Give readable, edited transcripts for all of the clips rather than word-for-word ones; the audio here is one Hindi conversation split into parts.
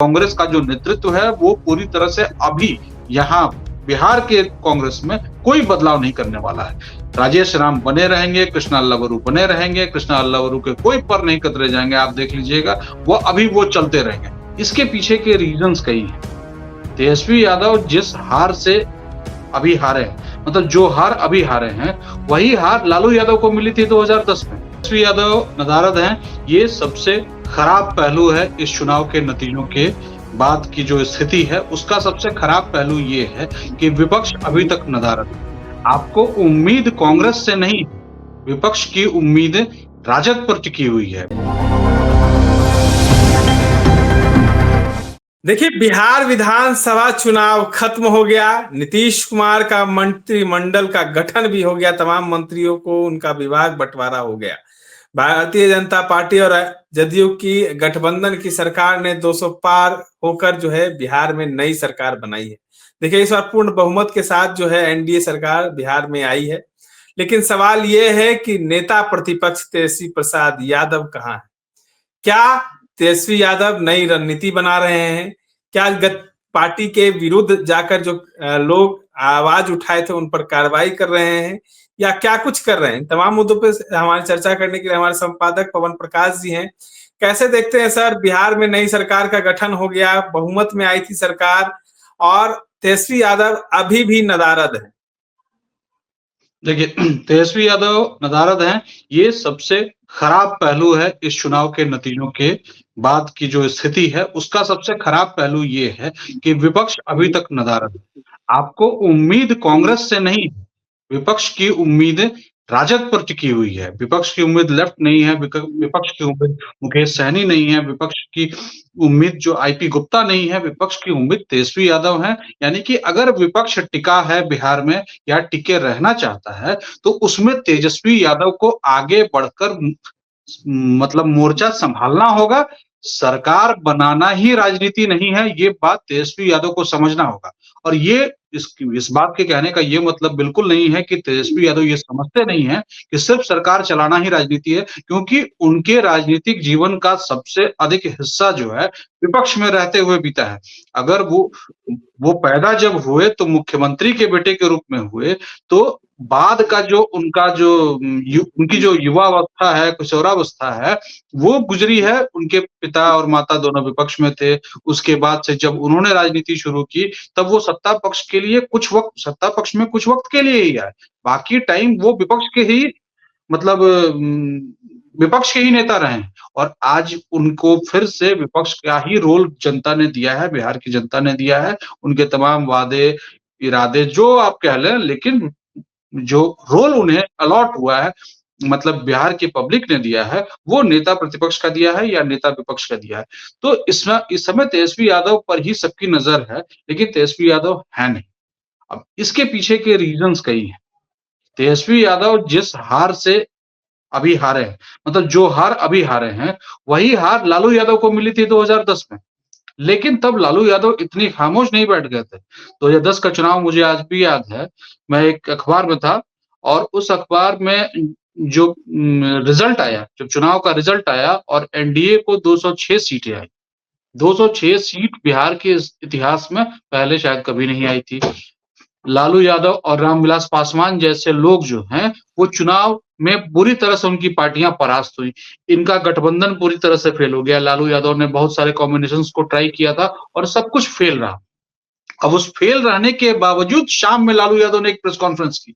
कांग्रेस का जो नेतृत्व है वो पूरी तरह से अभी यहाँ बिहार के कांग्रेस में कोई बदलाव नहीं करने वाला है। राजेश राम बने रहेंगे, कृष्णा अल्लावरू बने रहेंगे, कृष्णा अल्लावरू के कोई पर नहीं कतरे जाएंगे, आप देख लीजिएगा, वो चलते रहेंगे। इसके पीछे के रीजंस कई हैं। तेजस्वी यादव जिस हार से अभी हारे हैं, मतलब जो हार अभी हारे हैं, वही हार लालू यादव को मिली थी 2010 में। तेजस्वी यादव नदारद हैं, ये सबसे खराब पहलू है इस चुनाव के नतीजों के बाद की जो स्थिति है, उसका सबसे खराब पहलू ये है कि विपक्ष अभी तक नदारद है। आपको उम्मीद कांग्रेस से नहीं, विपक्ष की उम्मीद राजद पर टिकी हुई है। देखिए, बिहार विधानसभा चुनाव खत्म हो गया। नीतीश कुमार का मंत्रिमंडल का गठन भी हो गया, तमाम मंत्रियों को उनका विभाग बंटवारा हो गया। भारतीय जनता पार्टी और जदयू की गठबंधन की सरकार ने 200 पार होकर जो है बिहार में नई सरकार बनाई है। देखिए, इस बार पूर्ण बहुमत के साथ जो है एनडीए सरकार बिहार में आई है। लेकिन सवाल ये है कि नेता प्रतिपक्ष तेजस्वी प्रसाद यादव कहाँ है? क्या तेजस्वी यादव नई रणनीति बना रहे हैं? क्या पार्टी के विरुद्ध जाकर जो लोग आवाज उठाए थे उन पर कार्रवाई कर रहे हैं, या क्या कुछ कर रहे हैं? तमाम मुद्दों पे हमारी चर्चा करने के लिए हमारे संपादक पवन प्रकाश जी हैं। कैसे देखते हैं सर, बिहार में नई सरकार का गठन हो गया, बहुमत में आई थी सरकार, और तेजस्वी यादव अभी भी नदारद है? देखिए, तेजस्वी यादव नदारद हैं, ये सबसे खराब पहलू है इस चुनाव के नतीजों के बाद की जो स्थिति है, उसका सबसे खराब पहलू ये है कि विपक्ष अभी तक नदारद है। आपको उम्मीद कांग्रेस से नहीं, विपक्ष की उम्मीद राजद पर टिकी हुई है। विपक्ष की उम्मीद लेफ्ट नहीं है, विपक्ष की उम्मीद मुकेश सहनी नहीं है, विपक्ष की उम्मीद जो आईपी गुप्ता नहीं है, विपक्ष की उम्मीद तेजस्वी यादव है। यानी कि अगर विपक्ष टिका है बिहार में या टिके रहना चाहता है, तो उसमें तेजस्वी यादव को आगे बढ़कर मतलब मोर्चा संभालना होगा। सरकार बनाना ही राजनीति नहीं है, ये बात तेजस्वी यादव को समझना होगा। और ये इस बात के कहने का ये मतलब बिल्कुल नहीं है कि तेजस्वी यादव ये समझते नहीं है कि सिर्फ सरकार चलाना ही राजनीति है, क्योंकि उनके राजनीतिक जीवन का सबसे अधिक हिस्सा जो है विपक्ष में रहते हुए बीता है। अगर वो पैदा जब हुए तो मुख्यमंत्री के बेटे के रूप में हुए, तो बाद का जो उनका जो उनकी जो युवावस्था है, किशोरावस्था है, वो गुजरी है। उनके पिता और माता दोनों विपक्ष में थे। उसके बाद से जब उन्होंने राजनीति शुरू की, तब वो सत्ता पक्ष में कुछ वक्त के लिए ही आए। बाकी टाइम वो विपक्ष के ही मतलब विपक्ष के ही नेता रहे हैं। और आज उनको फिर से विपक्ष का ही रोल जनता ने दिया है, बिहार की जनता ने दिया है। उनके तमाम वादे, इरादे जो आप कह लें, लेकिन जो रोल उन्हें अलॉट हुआ है, मतलब बिहार की पब्लिक ने दिया है, वो नेता प्रतिपक्ष का दिया है या नेता विपक्ष का दिया है। तो इस समय तेजस्वी यादव पर ही सबकी नजर है, लेकिन तेजस्वी यादव है नहीं। अब इसके पीछे के रीजंस कई हैं। तेजस्वी यादव जिस हार से अभी हारे हैं, मतलब जो हार अभी हारे हैं, वही हार लालू यादव को मिली थी 2010 में। लेकिन तब लालू यादव इतनी खामोश नहीं बैठ गए थे। 2010 का चुनाव मुझे आज भी याद है। मैं एक अखबार में था और उस अखबार में जो रिजल्ट आया, जब चुनाव का रिजल्ट आया और एनडीए को 206 सीटें आई। 206 सीट बिहार के इतिहास में पहले शायद कभी नहीं आई थी। लालू यादव और रामविलास पासवान जैसे लोग जो हैं, वो चुनाव में बुरी तरह से उनकी पार्टियां परास्त हुई। इनका गठबंधन पूरी तरह से फेल हो गया। लालू यादव ने बहुत सारे कॉम्बिनेशंस को ट्राई किया था और सब कुछ फेल रहा। अब उस फेल रहने के बावजूद शाम में लालू यादव ने एक प्रेस कॉन्फ्रेंस की,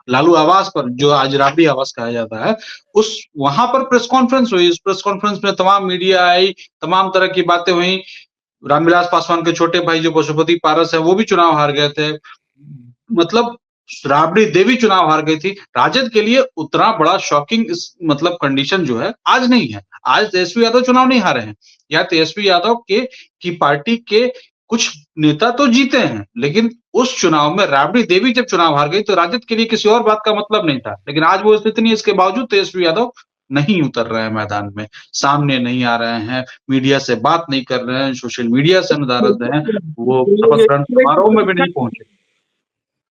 लालू आवास पर, जो आज राबड़ी आवास कहा जाता है, उस वहां पर प्रेस कॉन्फ्रेंस हुई। उस प्रेस कॉन्फ्रेंस में तमाम मीडिया आई, तमाम तरह की बातें हुई। रामविलास पासवान के छोटे भाई जो पशुपति पारस है, वो भी चुनाव हार गए थे। मतलब राबड़ी देवी चुनाव हार गई थी। राजद के लिए उतना बड़ा शॉकिंग इस मतलब कंडीशन जो है आज नहीं है। आज तेजस्वी यादव चुनाव नहीं हारे हैं, या तेजस्वी यादव की पार्टी के कुछ नेता तो जीते हैं, लेकिन उस चुनाव में राबड़ी देवी जब चुनाव हार गई तो राजद के लिए किसी और बात का मतलब नहीं था। लेकिन आज वो स्थिति नहीं, इसके बावजूद तेजस्वी यादव नहीं उतर रहे हैं मैदान में, सामने नहीं आ रहे हैं, मीडिया से बात नहीं कर रहे हैं, सोशल मीडिया से नदारद हैं, वो शपथ ग्रहण समारोह में भी नहीं पहुंचे।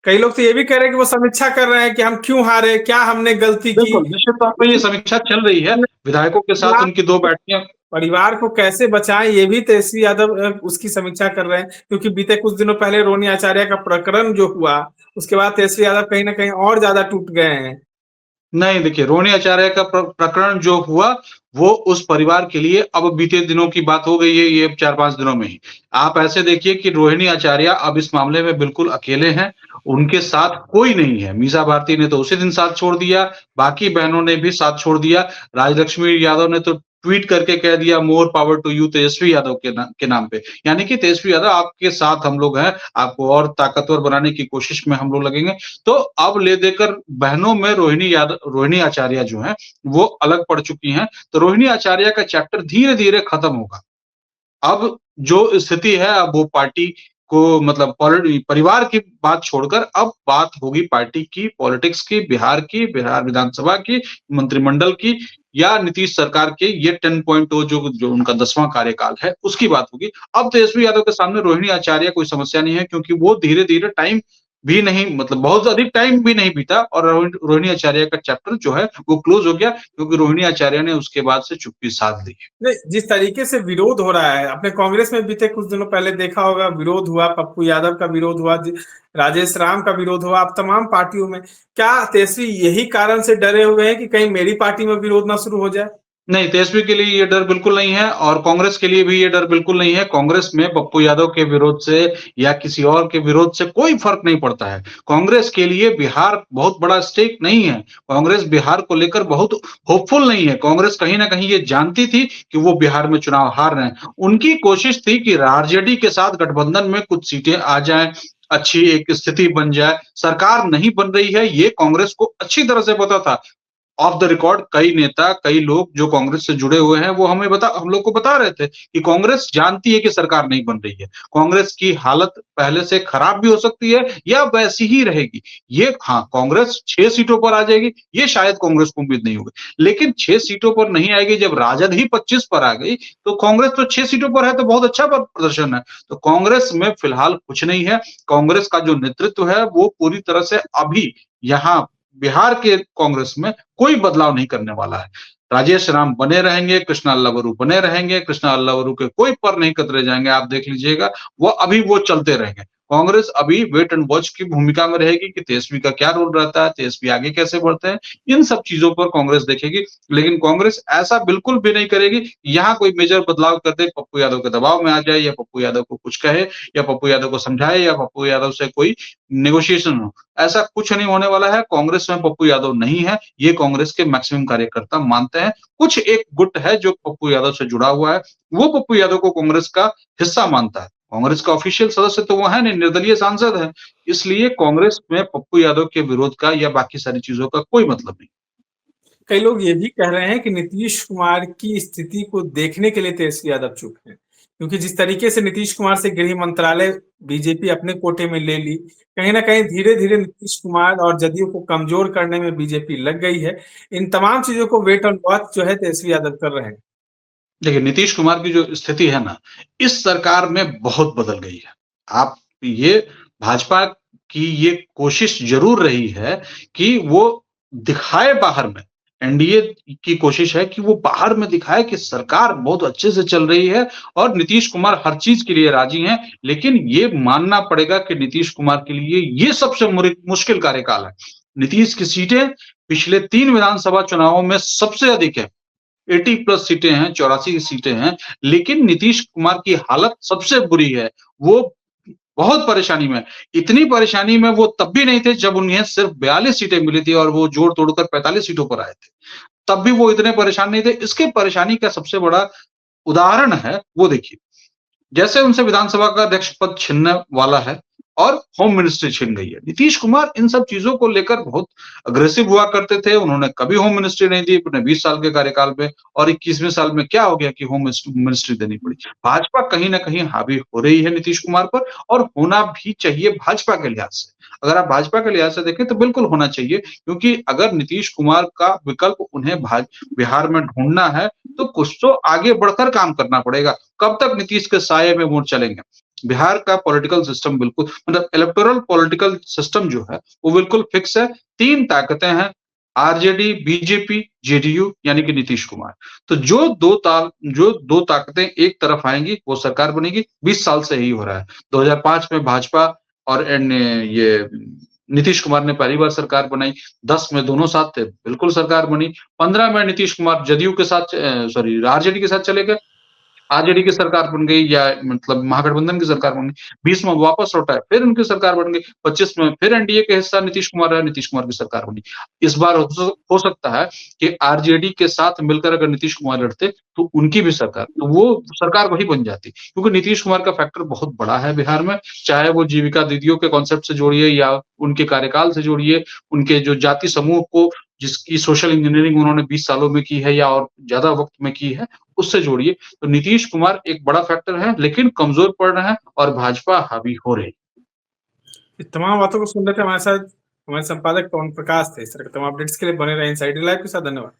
कई लोग तो ये भी कह रहे हैं कि वो समीक्षा कर रहे हैं कि हम क्यों हारे, क्या हमने गलती की। बिल्कुल, निश्चित तौर पर ये समीक्षा चल रही है। विधायकों के साथ उनकी 2 बैठकें परिवार को कैसे बचाएं ये भी तेजस्वी यादव उसकी समीक्षा कर रहे हैं, क्योंकि बीते कुछ दिनों पहले रोहिणी आचार्य का प्रकरण जो हुआ उसके बाद तेजस्वी यादव कहीं ना कहीं और ज्यादा टूट गए हैं। नहीं, देखिए रोहिणी आचार्य का प्रकरण जो हुआ वो उस परिवार के लिए अब बीते दिनों की बात हो गई है, ये 4-5 दिनों में ही। आप ऐसे देखिए कि रोहिणी आचार्य अब इस मामले में बिल्कुल अकेले हैं, उनके साथ कोई नहीं है। मीसा भारती ने तो उसी दिन साथ छोड़ दिया, बाकी बहनों ने भी साथ छोड़ दिया। राजलक्ष्मी यादव ने तो ट्वीट करके कह दिया more power to you Tejashwi Yadav के नाम पे। यानी कि तेजस्वी यादव आपके साथ हम लोग हैं, आपको और ताकतवर बनाने की कोशिश में हम लोग लगेंगे। तो अब ले देकर बहनों में रोहिणी आचार्य जो हैं वो अलग पड़ चुकी हैं। तो रोहिणी आचार्य का चैप्टर धीरे-धीरे खत्म होगा। अब जो स्थिति है अब वो पार्टी को मतलब परिवार की बात छोड़कर अब बात होगी पार्टी की, पॉलिटिक्स की, बिहार विधानसभा की, मंत्रिमंडल की या नीतीश सरकार के ये 10.0 जो उनका 10वां कार्यकाल है, उसकी बात होगी। अब तेजस्वी यादव के सामने रोहिणी आचार्य कोई समस्या नहीं है क्योंकि वो धीरे-धीरे टाइम भी नहीं मतलब बहुत अधिक टाइम भी नहीं बीता और रोहिणी आचार्य का चैप्टर जो है वो क्लोज हो गया क्योंकि रोहिणी आचार्य ने उसके बाद से चुप्पी साध ली है। नहीं, जिस तरीके से विरोध हो रहा है, अपने कांग्रेस में बीते कुछ दिनों पहले देखा होगा, विरोध हुआ, पप्पू यादव का विरोध हुआ, राजेश राम का विरोध हुआ, अब तमाम पार्टियों में। क्या तेजस्वी यही कारण से डरे हुए हैं कि कहीं मेरी पार्टी में विरोध ना शुरू हो जाए? नहीं, तेजस्वी के लिए ये डर बिल्कुल नहीं है और कांग्रेस के लिए भी ये डर बिल्कुल नहीं है। कांग्रेस में पप्पू यादव के विरोध से या किसी और के विरोध से कोई फ़र्क नहीं पड़ता है। कांग्रेस के लिए बिहार बहुत बड़ा स्टेक नहीं है। कांग्रेस बिहार को लेकर बहुत होपफुल नहीं है। कांग्रेस कहीं न कहीं ये जानती थी कि वो बिहार में चुनाव हार रहे हैं। उनकी कोशिश थी कि आरजेडी के साथ गठबंधन में कुछ सीटें आ जाएँ, अच्छी एक स्थिति बन जाए। सरकार नहीं बन रही है, ये कांग्रेस को अच्छी तरह से पता था। ऑफ द रिकॉर्ड कई नेता, कई लोग जो कांग्रेस से जुड़े हुए हैं, वो हम लोग को बता रहे थे कि कांग्रेस जानती है कि सरकार नहीं बन रही है। कांग्रेस की हालत पहले से खराब भी हो सकती है या वैसी ही रहेगी। ये हाँ, कांग्रेस 6 सीटों पर आ जाएगी, ये शायद कांग्रेस को उम्मीद नहीं होगी। लेकिन 6 सीटों पर नहीं आएगी, जब राजद ही 25 पर आ गई, तो कांग्रेस तो 6 सीटों पर है तो बहुत अच्छा प्रदर्शन है। तो कांग्रेस में फिलहाल कुछ नहीं है। कांग्रेस का जो नेतृत्व है, वो पूरी तरह से अभी यहाँ बिहार के कांग्रेस में कोई बदलाव नहीं करने वाला है। राजेश राम बने रहेंगे, कृष्णा अल्लावरू बने रहेंगे, कृष्णा अल्लावरू के कोई पर नहीं कतरे जाएँगे, आप देख लीजिएगा, वो चलते रहेंगे। कांग्रेस अभी वेट एंड वॉच की भूमिका में रहेगी कि तेजस्वी का क्या रोल रहता है, तेजस्वी आगे कैसे बढ़ते हैं, इन सब चीज़ों पर कांग्रेस देखेगी। लेकिन कांग्रेस ऐसा बिल्कुल भी नहीं करेगी, यहाँ कोई मेजर बदलाव कर दे, पप्पू यादव के दबाव में आ जाए या पप्पू यादव को कुछ कहे या पप्पू यादव को समझाए या पप्पू यादव से कोई नेगोशिएशन हो। ऐसा कुछ नहीं होने वाला है। कांग्रेस में पप्पू यादव नहीं है, ये कांग्रेस के मैक्सिमम कार्यकर्ता मानते हैं। कुछ एक गुट है जो पप्पू यादव से जुड़ा हुआ है, वो पप्पू यादव को कांग्रेस का हिस्सा मानता है। कांग्रेस का ऑफिशियल सदस्य तो वो है नहीं, निर्दलीय सांसद है। इसलिए कांग्रेस में पप्पू यादव के विरोध का या बाकी सारी चीज़ों का कोई मतलब नहीं। कई लोग ये भी कह रहे हैं कि नीतीश कुमार की स्थिति को देखने के लिए तेजस्वी यादव चुप हैं, क्योंकि जिस तरीके से नीतीश कुमार से गृह मंत्रालय बीजेपी अपने कोटे में ले ली, कहीं ना कहीं धीरे धीरे नीतीश कुमार और जदयू को कमजोर करने में बीजेपी लग गई है। इन तमाम चीजों को वेट एंड वॉच जो है तेजस्वी यादव कर रहे हैं। देखिए, नीतीश कुमार की जो स्थिति है ना, इस सरकार में बहुत बदल गई है। आप ये भाजपा की ये कोशिश ज़रूर रही है कि वो दिखाए बाहर में, एनडीए की कोशिश है कि वो बाहर में दिखाए कि सरकार बहुत अच्छे से चल रही है और नीतीश कुमार हर चीज़ के लिए राज़ी हैं। लेकिन ये मानना पड़ेगा कि नीतीश कुमार के लिए ये सबसे मुश्किल कार्यकाल है। नीतीश की सीटें पिछले 3 विधानसभा चुनावों में सबसे अधिक है। 80 प्लस सीटें हैं, 84 की सीटें हैं, लेकिन नीतीश कुमार की हालत सबसे बुरी है। वो बहुत परेशानी में है। इतनी परेशानी में वो तब भी नहीं थे जब उन्हें सिर्फ 42 सीटें मिली थी और वो जोड़ तोड़कर 45 सीटों पर आए थे। तब भी वो इतने परेशान नहीं थे। इसके परेशानी का सबसे बड़ा उदाहरण है, वो देखिए। जैसे उनसे विधानसभा का अध्यक्ष पद छीनने वाला है और होम मिनिस्ट्री छीन गई है। नीतीश कुमार इन सब चीज़ों को लेकर बहुत अग्रेसिव हुआ करते थे। उन्होंने कभी होम मिनिस्ट्री नहीं दी अपने 20 साल के कार्यकाल में और 21वें साल में क्या हो गया कि होम मिनिस्ट्री देनी पड़ी। भाजपा कहीं न कहीं हावी हो रही है नीतीश कुमार पर और होना भी चाहिए भाजपा के लिहाज से। अगर आप भाजपा के लिहाज से देखें तो बिल्कुल होना चाहिए क्योंकि अगर नीतीश कुमार का विकल्प उन्हें बिहार में ढूँढना है तो कुछ तो आगे बढ़कर काम करना पड़ेगा। कब तक नीतीश के साये में वो चलेंगे? बिहार का पॉलिटिकल सिस्टम बिल्कुल मतलब इलेक्टोरल पॉलिटिकल सिस्टम जो है वो बिल्कुल फिक्स है। 3 ताकतें हैं, आरजेडी, बीजेपी, जेडीयू यानी कि नीतीश कुमार। तो जो दो ताकतें एक तरफ आएंगी वो सरकार बनेगी। 20 साल से यही हो रहा है। 2005 में भाजपा और ये नीतीश कुमार ने पहली बार सरकार बनाई। 10 में दोनों साथ थे, बिल्कुल सरकार बनी। 15 में नीतीश कुमार जदयू के साथ आरजेडी के साथ चले गए, आरजेडी की सरकार बन गई, या मतलब महागठबंधन की सरकार बन गई। 20 में वापस लौटा है, फिर उनकी सरकार बन गई। 25 में फिर एनडीए के हिस्सा नीतीश कुमार रहा, नीतीश कुमार की सरकार बनी। इस बार हो सकता है कि आरजेडी के साथ मिलकर अगर नीतीश कुमार लड़ते तो उनकी भी सरकार, तो वो सरकार वही बन जाती, क्योंकि नीतीश कुमार का फैक्टर बहुत बड़ा है बिहार में। चाहे वो जीविका दीदियों के कॉन्सेप्ट से जोड़िए या उनके कार्यकाल से जोड़िए, उनके जो जाति समूह को जिसकी सोशल इंजीनियरिंग उन्होंने 20 सालों में की है या और ज्यादा वक्त में की है, उससे जोड़िए। तो नीतीश कुमार एक बड़ा फैक्टर है, लेकिन कमजोर पड़ रहे हैं और भाजपा हावी हो रही। इस तमाम बातों को सुन रहे थे हमारे साथ हमारे संपादक पवन प्रकाश थे। इस तरह के तमाम अपडेट्स के लिए बने रहे इनसाइडर लाइव के साथ। धन्यवाद।